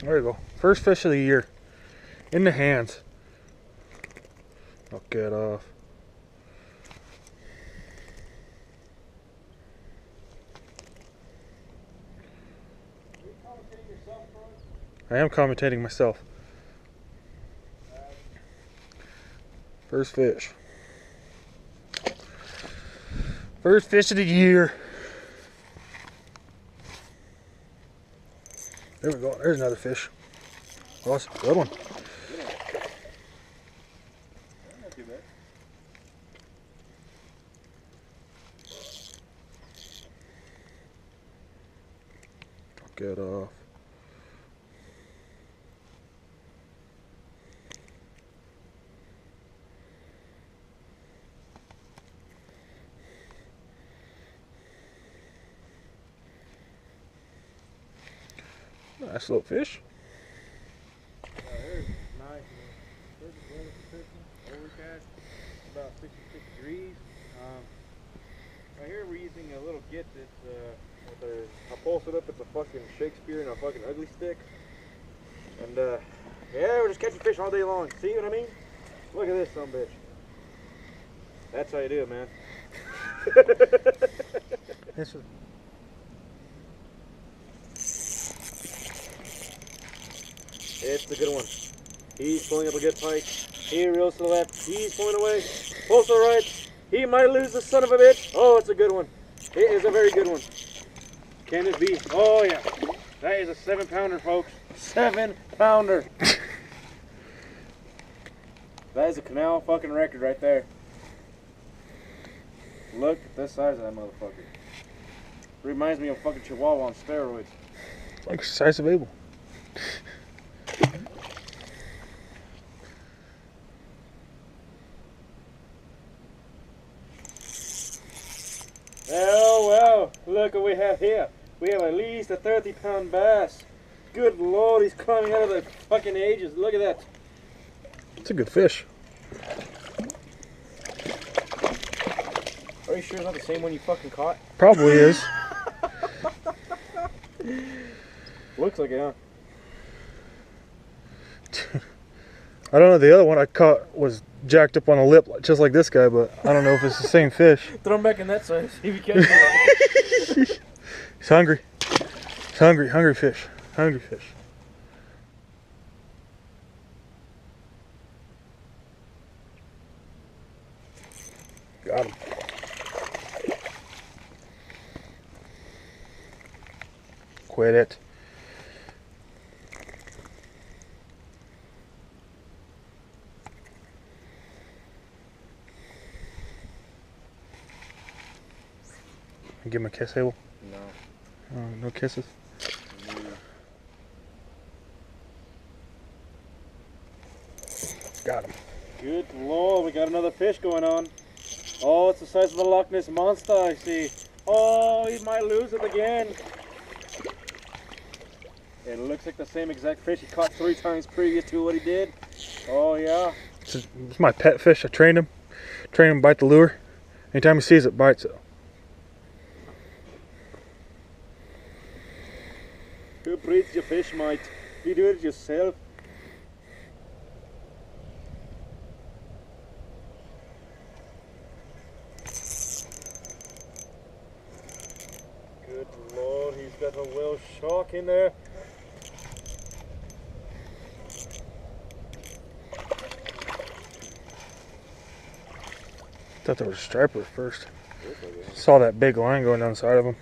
There you go. First fish of the year. In the hands. I'll get off. I am commentating myself. First fish. First fish of the year. There we go. There's another fish. Oh, that's a good one. Not too bad. Get off. Nice little fish. There's nice. There's a wonderful fishing. Overcast, about 66 degrees. Right here we're using a little git that I posted up. It's a fucking Shakespeare and a fucking ugly stick. And yeah, we're just catching fish all day long. See what I mean? Look at this son of a bitch. That's how you do it, man. Yes, sir. It's the good one. He's pulling up a good pike. He reels to the left. He's pulling away. Pulls to the right. He might lose the son of a bitch. Oh, it's a good one. It is a very good one. Can it be? Oh, yeah. That is a 7-pounder, folks. 7-pounder. That is a canal fucking record right there. Look at the size of that motherfucker. Reminds me of fucking Chihuahua on steroids. Like the size of Abel. Well, look what we have here. We have at least a 30-pound bass. Good Lord, he's climbing out of the fucking ages. Look at that. It's a good fish. Are you sure it's not the same one you fucking caught? Probably is. Looks like it, huh? I don't know, the other one I caught was jacked up on the lip just like this guy, but I don't know if it's the same fish. Throw him back in that size. See if you catch it. He's hungry. He's hungry. Hungry fish. Hungry fish. Got him. Quit it. Give him a kiss, Abel? No. No kisses? Got him. Good Lord, we got another fish going on. Oh, it's the size of a Loch Ness monster, I see. Oh, he might lose it again. It looks like the same exact fish he caught 3 times previous to what he did. Oh, yeah. It's my pet fish. I trained him. Train him to bite the lure. Anytime he sees it, bites it. Who breeds your fish, mate? You do it yourself. Good Lord, he's got a whale shark in there. Thought there was a striper first. Saw that big line going down the side of him.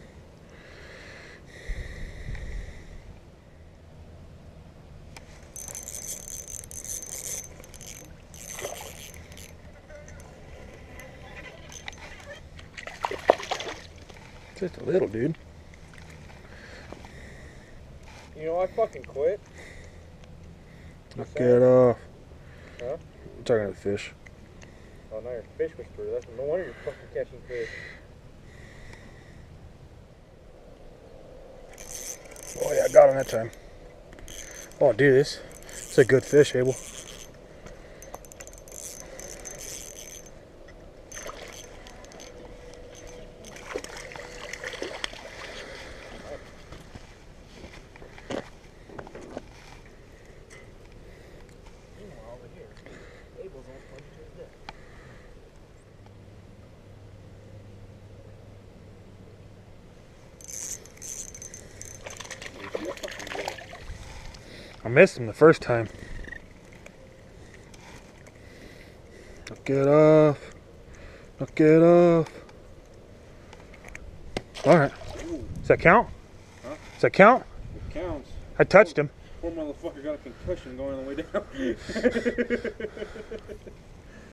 Just a little dude. You know, I fucking quit. Knock it off. Huh? I'm talking to the fish. Oh, now you're a fish whisperer. That's no wonder you're fucking catching fish. Oh yeah, I got him that time. Oh dude, it's a good fish, Abel. I missed him the first time. Knock it off. Knock it off. Alright. Does that count? Huh? Does that count? It counts. I touched him. Poor motherfucker got a concussion going on the way down.